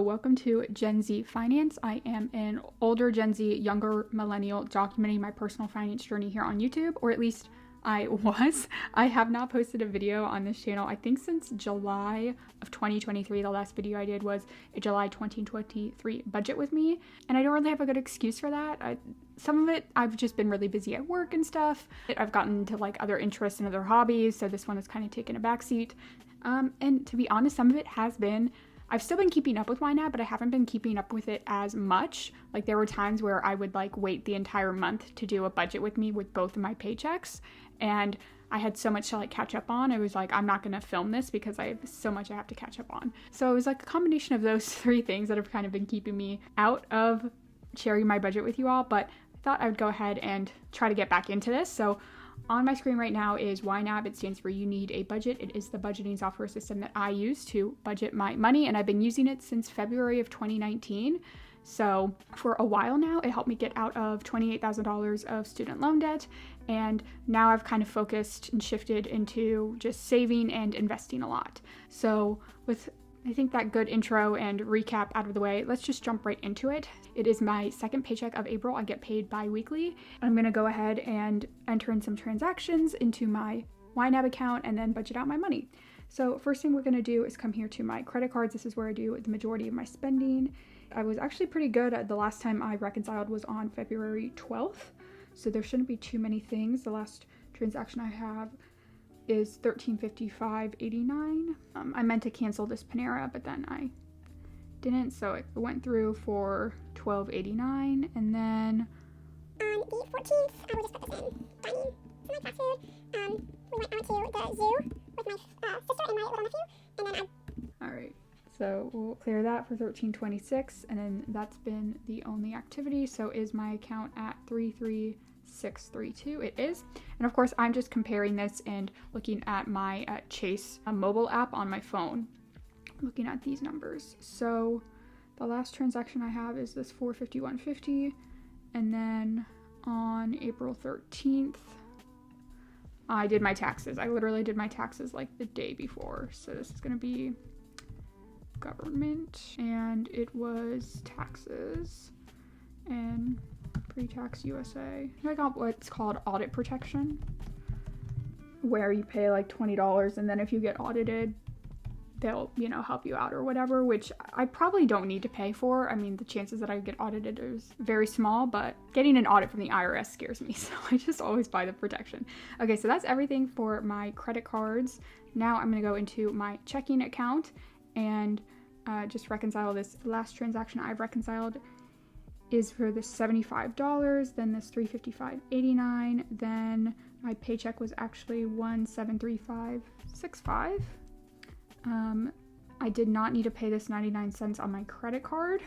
Welcome to Gen Z Finance. I am an older Gen Z, younger millennial documenting my personal finance journey here on YouTube, or at least I was. I have not posted a video on this channel, I think since July of 2023. The last video I did was a July 2023 budget with me, and I don't really have a good excuse for that. Some of it, I've just been really busy at work and stuff. I've gotten into like other interests and other hobbies, so this one has kind of taken a backseat. And to be honest, some of it has been, I've still been keeping up with YNAB, but I haven't been keeping up with it as much. Like there were times where I would like wait the entire month to do a budget with me with both of my paychecks. And I had so much to like catch up on. I was like, I'm not going to film this because I have so much I have to catch up on. So it was like a combination of those three things that have kind of been keeping me out of sharing my budget with you all. But I thought I would go ahead and try to get back into this. So on my screen right now is YNAB. It stands for You Need a Budget. It is the budgeting software system that I use to budget my money, and I've been using it since February of 2019. So for a while now, it helped me get out of $28,000 of student loan debt, and now I've kind of focused and shifted into just saving and investing a lot. So with I think that good intro and recap out of the way, let's just jump right into it. It is my second paycheck of April. I get paid bi-weekly. I'm going to go ahead and enter in some transactions into my YNAB account and then budget out my money. So first thing we're going to do is come here to my credit cards. This is where I do the majority of my spending. I was actually pretty good at the last time I reconciled was on February 12th. So there shouldn't be too many things. The last transaction I have is $1355.89. I meant to cancel this Panera, but then I didn't, so it went through for $12.89. And then on the 14th, I will just put this in dining for my fast food. We went out to the zoo with my sister and my little nephew, and then all right, so we'll clear that for $13.26, and then that's been the only activity. So is my account at 33632? It is. And of course, I'm just comparing this and looking at my Chase mobile app on my phone, looking at these numbers. So the last transaction I have is this $451.50, and then on April 13th, I did my taxes. I literally did my taxes like the day before. So this is going to be government, and it was taxes and pre-tax USA. I got what's called audit protection, where you pay like $20, and then if you get audited, they'll, help you out or whatever, which I probably don't need to pay for. I mean, the chances that I get audited is very small, but getting an audit from the IRS scares me, so I just always buy the protection. Okay, so that's everything for my credit cards. Now I'm gonna go into my checking account and just reconcile this last transaction I've reconciled is for this $75, then this $355.89, then my paycheck was actually $1,735.65. I did not need to pay this 99 cents on my credit card.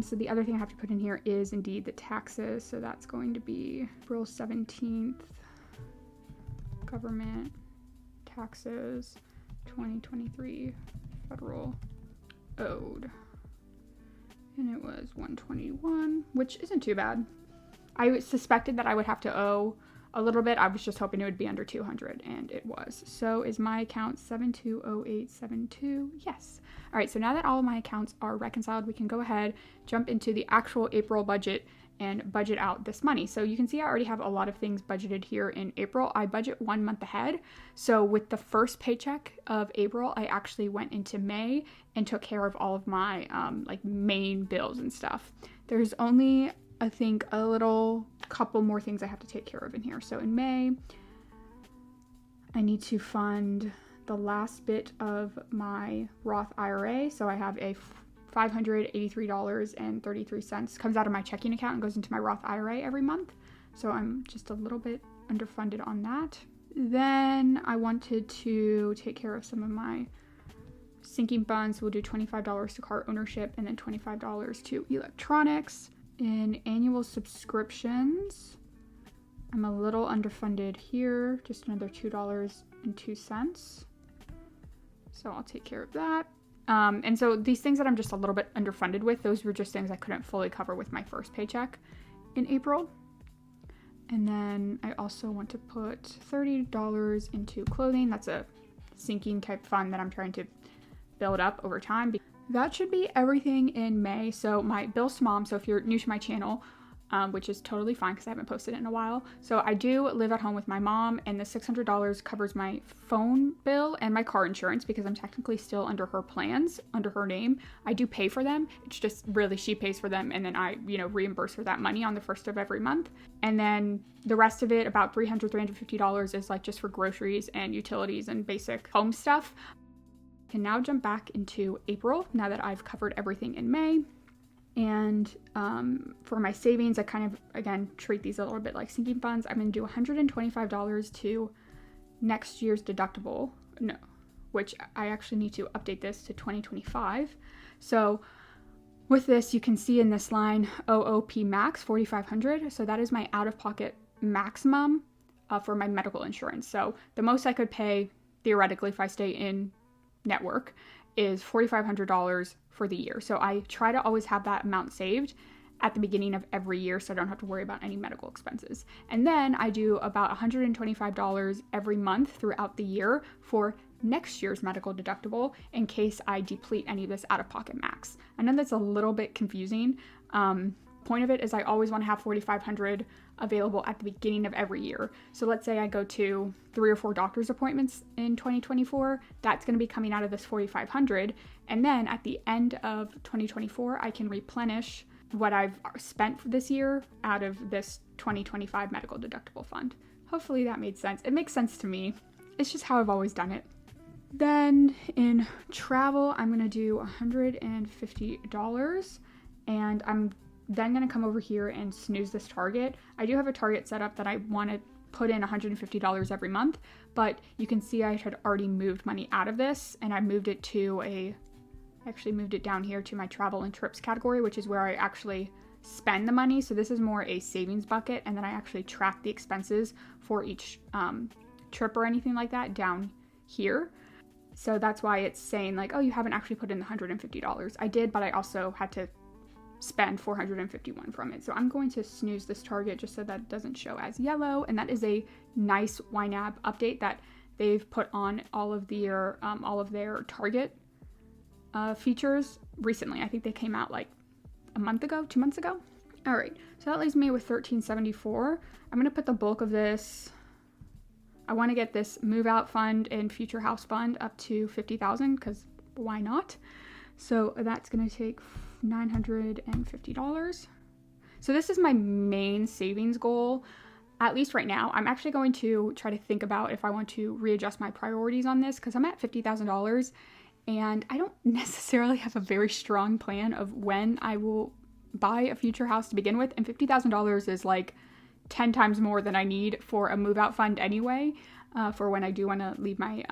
So the other thing I have to put in here is indeed the taxes. So that's going to be April 17th, government taxes, 2023 federal owed. And it was $121, which isn't too bad. I suspected that I would have to owe a little bit. I was just hoping it would be under $200, and it was. So is my account 720872? Yes. All right, so now that all of my accounts are reconciled, we can go ahead, jump into the actual April budget and budget out this money. So you can see I already have a lot of things budgeted here in April. I budget 1 month ahead. So with the first paycheck of April, I actually went into May and took care of all of my like main bills and stuff. There's only, I think, a couple more things I have to take care of in here. So in May, I need to fund the last bit of my Roth IRA. So I have a $583.33 comes out of my checking account and goes into my Roth IRA every month. So I'm just a little bit underfunded on that. Then I wanted to take care of some of my sinking funds. We'll do $25 to car ownership and then $25 to electronics. In annual subscriptions, I'm a little underfunded here, just another $2.02. So I'll take care of that. And so these things that I'm just a little bit underfunded with, those were just things I couldn't fully cover with my first paycheck in April. And then I also want to put $30 into clothing. That's a sinking type fund that I'm trying to build up over time. that should be everything in May. So my bills to mom, so if you're new to my channel, which is totally fine because I haven't posted it in a while. So I do live at home with my mom, and the $600 covers my phone bill and my car insurance because I'm technically still under her plans, under her name. I do pay for them. It's just really she pays for them, and then I, reimburse her that money on the first of every month. And then the rest of it, about $350 is like just for groceries and utilities and basic home stuff. I can now jump back into April now that I've covered everything in May. And for my savings, I kind of, again, treat these a little bit like sinking funds. I'm going to do $125 to next year's deductible, which I actually need to update this to 2025. So with this, you can see in this line, OOP max, $4,500. So that is my out-of-pocket maximum for my medical insurance. So the most I could pay, theoretically, if I stay in network, is $4,500 for the year. So I try to always have that amount saved at the beginning of every year so I don't have to worry about any medical expenses. And then I do about $125 every month throughout the year for next year's medical deductible in case I deplete any of this out-of-pocket max. I know that's a little bit confusing. Point of it is I always want to have $4,500 available at the beginning of every year. So let's say I go to 3 or 4 doctor's appointments in 2024, that's going to be coming out of this $4,500. And then at the end of 2024, I can replenish what I've spent for this year out of this 2025 medical deductible fund. Hopefully that made sense. It makes sense to me. It's just how I've always done it. Then in travel, I'm going to do $150, and I'm then going to come over here and snooze this target. I do have a target set up that I want to put in $150 every month, but you can see I had already moved money out of this, and I moved it down here to my travel and trips category, which is where I actually spend the money. So this is more a savings bucket, and then I actually track the expenses for each trip or anything like that down here. So that's why it's saying like, oh, you haven't actually put in the $150. I did, but I also had to spend $451 from it. So I'm going to snooze this target just so that it doesn't show as yellow. And that is a nice YNAB update that they've put on all of their target features recently. I think they came out like a month ago, 2 months ago. All right, so that leaves me with $1,374. I'm going to put the bulk of this. I want to get this move out fund and future house fund up to $50,000 because why not? So that's going to take $950. So this is my main savings goal, at least right now. I'm actually going to try to think about if I want to readjust my priorities on this because I'm at $50,000 and I don't necessarily have a very strong plan of when I will buy a future house to begin with. And $50,000 is like 10 times more than I need for a move out fund anyway, for when I do want to leave my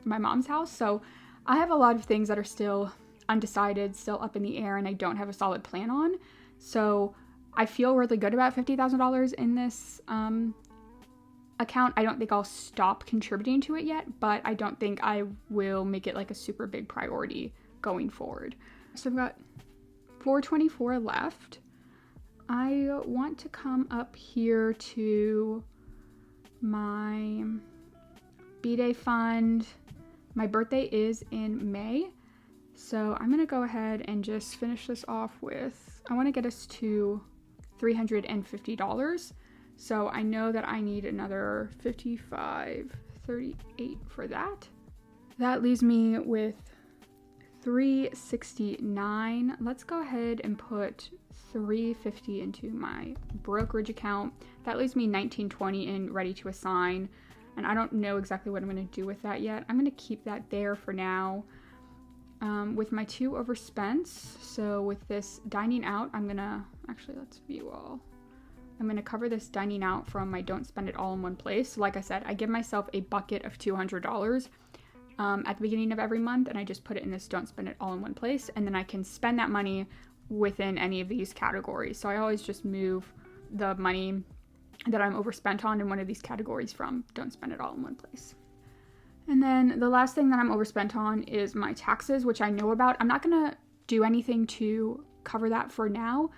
mom's house. So I have a lot of things that are still undecided, still up in the air, and I don't have a solid plan on. So I feel really good about $50,000 in this account. I don't think I'll stop contributing to it yet, but I don't think I will make it like a super big priority going forward. So I've got $424 left. I want to come up here to my B-Day fund. My birthday is in May. So I'm going to go ahead and just finish this off with, I want to get us to $350. So I know that I need another $55.38 for that. That leaves me with $369. Let's go ahead and put $350 into my brokerage account. That leaves me $19.20 in ready to assign. And I don't know exactly what I'm going to do with that yet. I'm going to keep that there for now. With my 2 overspends, so with this dining out, I'm gonna, actually let's view all. I'm gonna cover this dining out from my don't spend it all in one place. So like I said, I give myself a bucket of $200 at the beginning of every month, and I just put it in this don't spend it all in one place, and then I can spend that money within any of these categories. So I always just move the money that I'm overspent on in one of these categories from don't spend it all in one place. And then the last thing that I'm overspent on is my taxes, which I know about. I'm not going to do anything to cover that for now,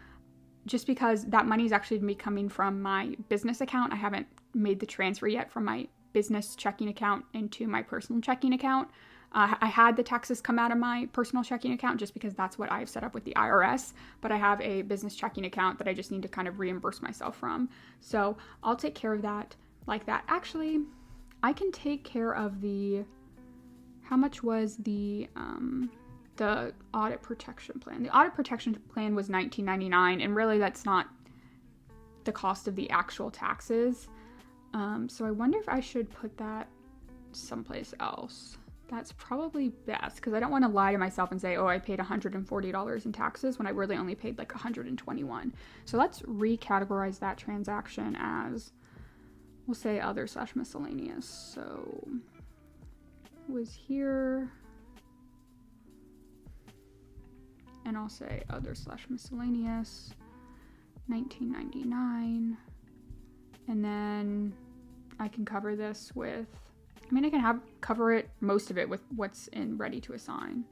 just because that money is actually going to be coming from my business account. I haven't made the transfer yet from my business checking account into my personal checking account. I had the taxes come out of my personal checking account just because that's what I've set up with the IRS, but I have a business checking account that I just need to kind of reimburse myself from. So I'll take care of that like that. Actually, I can take care of how much was the audit protection plan? The audit protection plan was $19.99, and really that's not the cost of the actual taxes. So I wonder if I should put that someplace else. That's probably best because I don't want to lie to myself and say, oh, I paid $140 in taxes when I really only paid like $121. So let's recategorize that transaction as, we'll say other/miscellaneous. So it was here, and I'll say other/miscellaneous, $19.99, and then I can cover this with, I can cover most of it with what's in ready to assign.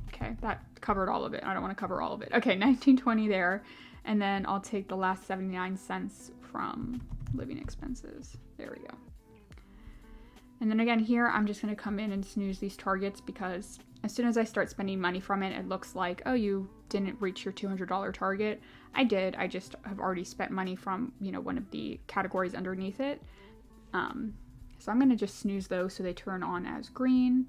Okay, that covered all of it. I don't want to cover all of it. Okay, $19.20 there, and then I'll take the last 79 cents from living expenses. There we go. And then again here, I'm just going to come in and snooze these targets because as soon as I start spending money from it, it looks like, oh, you didn't reach your $200 target. I did. I just have already spent money from, one of the categories underneath it. So I'm going to just snooze those so they turn on as green.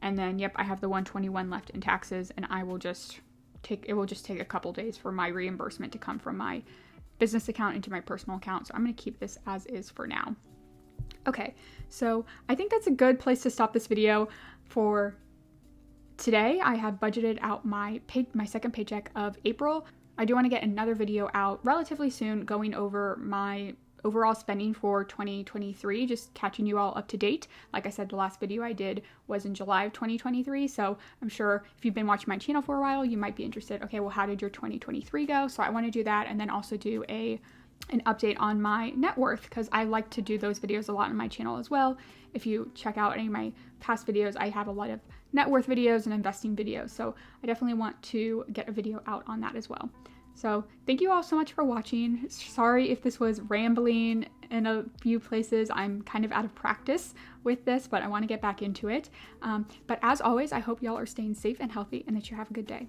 And then, yep, I have the $121 left in taxes, and it will just take a couple days for my reimbursement to come from my business account into my personal account. So I'm going to keep this as is for now. Okay, so I think that's a good place to stop this video for today. I have budgeted out my second paycheck of April. I do want to get another video out relatively soon going over my overall spending for 2023, just catching you all up to date. Like I said, the last video I did was in July of 2023, so I'm sure if you've been watching my channel for a while, you might be interested. Okay, well, how did your 2023 go? So I want to do that, and then also do an update on my net worth, because I like to do those videos a lot on my channel as well. If you check out any of my past videos, I have a lot of net worth videos and investing videos, so I definitely want to get a video out on that as well. So thank you all so much for watching. Sorry if this was rambling in a few places. I'm kind of out of practice with this, but I want to get back into it. But as always, I hope y'all are staying safe and healthy and that you have a good day.